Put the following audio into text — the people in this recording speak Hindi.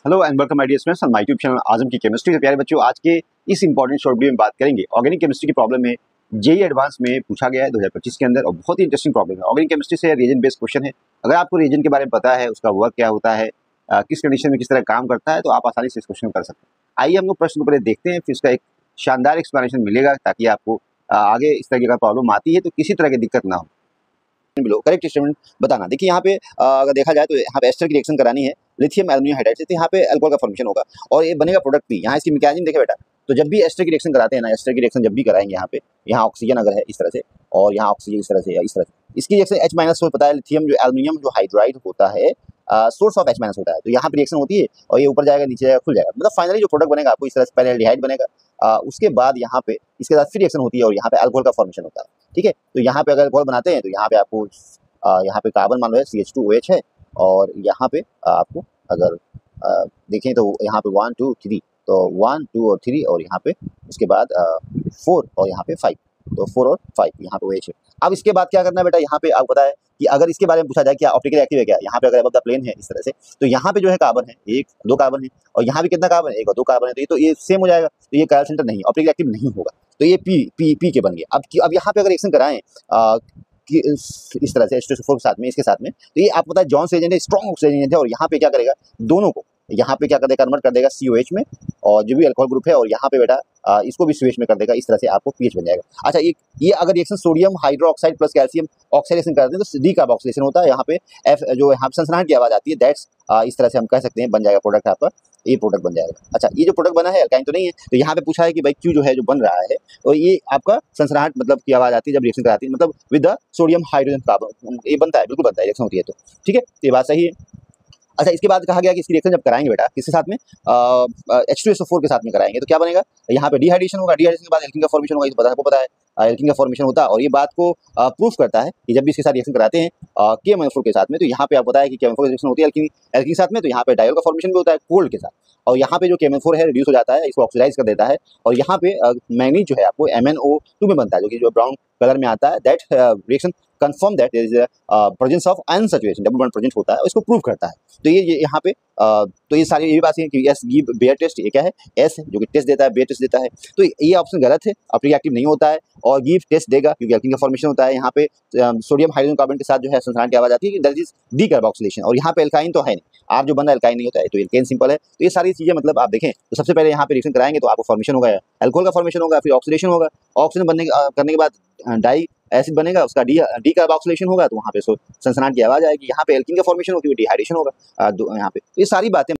Hello and welcome my dear students on my YouTube channel Azam की केमिस्ट्री। तो प्यारे बच्चों, आज के इस इंपॉर्टेंट शॉर्ट वीडियो में बात करेंगे ऑर्गेनिक केमिस्ट्री की प्रॉब्लम में जेईई एडवांस में पूछा गया है 2025 के अंदर, और बहुत ही इंटरेस्टिंग प्रॉब्लम है। ऑर्गेनिक केमिस्ट्री से रिएजेंट बेस्ड क्वेश्चन है। अगर आपको रिएजेंट के बारे में पता है, उसका वर्क क्या होता है, किस कंडीशन में किस तरह काम करता है, तो आप आसानी से इस क्वेश्चन को कर सकते हैं। आइए हम लोग प्रश्न को पहले देखते हैं, फिर इसका एक शानदार एक्सप्लेनेशन मिलेगा ताकि आपको आगे इस तरह का प्रॉब्लम आती है तो किसी तरह की दिक्कत ना हो। बिलो करेक्ट स्टेटमेंट बताना। देखिए यहाँ पे अगर देखा जाए तो यहाँ पे एस्टर की रिएक्शन करानी है लिथियम एल्युमिनियम हाइड्राइड से, तो यहाँ पे अल्कोहल का फॉर्मेशन होगा और ये बनेगा प्रोडक्ट भी। यहाँ इसकी मैकेनिज्म देखे बेटा, तो जब भी एस्टर की रिएक्शन कराते हैं ना, एस्टर की रिएक्शन जब भी कराएंगे यहाँ ऑक्सीजन अगर है इस तरह से और यहाँ ऑक्सीजन इस तरह से या इस तरह से, इसकी रिएक्शन H माइनस पता है, लिथियम जो एल्युमिनियम जो हाइड्राइड होता है सोर्स ऑफ H माइनस होता है, तो यहाँ पे रिएक्शन होती है और ये ऊपर जाएगा नीचे जाएगा खुल जाएगा, मतलब फाइनली जो प्रोडक्ट बनेगा आपको इस तरह से पहले एल्डिहाइड बनेगा, उसके बाद यहाँ पे इसके साथ फिर रिएक्शन होती है और यहाँ पे अल्कोहल का फॉर्मेशन होता है। ठीक है, तो यहाँ पे अगर अल्कोहल बनाते हैं तो यहाँ पे आपको यहाँ पे कार्बन मान लो है CH2OH है और यहाँ पे आपको अगर देखें तो यहाँ पे 1 2 3, तो 1 2 और 3 और यहाँ पे उसके बाद 4 और यहाँ पे 5, तो 4 और 5 यहाँ पे OH है। अब इसके बाद क्या करना है बेटा, यहाँ पे आपको पता है कि अगर इसके बारे में पूछा जाए क्या ऑप्टिकली एक्टिव है क्या, यहाँ पे अगर अबव द प्लेन है इस तरह से, तो यहाँ पे जो है कार्बन है 1 2 कार्बन है और यहाँ भी कितना कार्बन है 1 और 2 कार्बन है, तो ये सेम हो जाएगा, तो ये कायल सेंटर नहीं ऑप्टिकली एक्टिव नहीं होगा, तो ये पी के बन गया। अब यहाँ पे अगर रिएक्शन कराएं कि इस तरह से H2SO4 के साथ में, इसके साथ में, तो ये आपको पता है जॉन्स एजेंट है, स्ट्रॉन्ग ऑक्सीजन एजेंट है और यहाँ पे क्या करेगा दोनों को, यहाँ पे क्या कर देगा कन्वर्ट कर देगा COH में और जो भी अल्कोहल ग्रुप है, और यहाँ पे बेटा इसको भी COH में कर देगा, इस तरह से आपको पीएच बन जाएगा। अच्छा, ये अगर reaction sodium hydroxide plus calcium oxidation करते हैं तो डी कार्बोक्सिलेशन होता है, यहाँ पे F जो यहाँ पे सनसनाहट की आवाज आती है, दैट्स इस तरह से हम कह सकते हैं बन जाएगा प्रोडक्ट आपका, ये प्रोडक्ट बन जाएगा। अच्छा, ये जो प्रोडक्ट बना है अल्काइन तो नहीं है, तो यहाँ पे पूछा है कि भाई क्यू जो है जो बन रहा है और ये आपका सनसनाहट मतलब की आवाज आती है जब रिएक्शन कराती है, मतलब with the sodium hydrogen carbon, ये बनता है, बिल्कुल बनता है, रिएक्शन होती है तो ठीक है, तो ये बात सही है। अच्छा, इसके बाद कहा गया कि इसकी रिएक्शन जब कराएंगे बेटा किसके साथ में, H2SO4 के साथ में कराएंगे तो क्या बनेगा, यहाँ पे डिहाइड्रेशन होगा, डिहाइड्रेशन के बाद एल्कीन का फॉर्मेशन होगा, ये आपको पता है एल्कीन का फॉर्मेशन होता है और ये बात को प्रूफ करता है कि जब भी इसके साथ रिएक्शन कराते हैं KMnO4 के साथ में, तो यहाँ पे आपको पता है कि KMnO4 रिएक्शन होती है एल्कीन के साथ में, तो यहाँ पे डायोल का फॉर्मेशन भी होता है कोल्ड के साथ, और यहाँ पे जो KMnO4 है रिड्यूस हो जाता है, इसको ऑक्सीडाइज कर देता है और यहाँ पे मैंगनीज जो है आपको MnO2 में बनता है, जो कि जो ब्राउन कलर में आता है। That reaction confirm that there is presence of unsaturation, double bond present होता है, इसको प्रूव करता है। तो ये यहाँ पे तो ये सारी ये बात है कि एस गिव बेयर टेस्ट, ये क्या है एस जो कि टेस्ट देता है, बेयर टेस्ट देता है, तो ये ऑप्शन गलत है, ऑप्टिकली एक्टिव नहीं होता है और गिव टेस्ट देगा क्योंकि एल्कीन का फॉर्मेशन होता है। यहाँ पे सोडियम हाइड्रोजन कार्बन के साथ जो है सनसनाहट की आवाज आती है, दैट इज डी कार्बोक्सिलेशन, और यहाँ पे एल्काइन तो है नहीं, आप जो बंदा एल्काइन नहीं होता है तो एल्केन सिंपल है। तो ये सारी चीजें मतलब आप देखें तो सबसे पहले यहाँ पे रिएक्शन कराएंगे तो आपको फॉर्मेशन होगा, अल्कोहल का फॉर्मेशन होगा, फिर ऑक्सीडेशन होगा, ऑक्सीजन बनने करने के बाद डाई एसिड बनेगा, उसका डी कार्बोक्सिलेशन होगा, तो वहाँ पे सनसनाहट की आवाज आएगी, यहाँ पे एल्कीन का फॉर्मेशन होगी, डिहाइड्रेशन होगा यहाँ पे, ये सारी बातें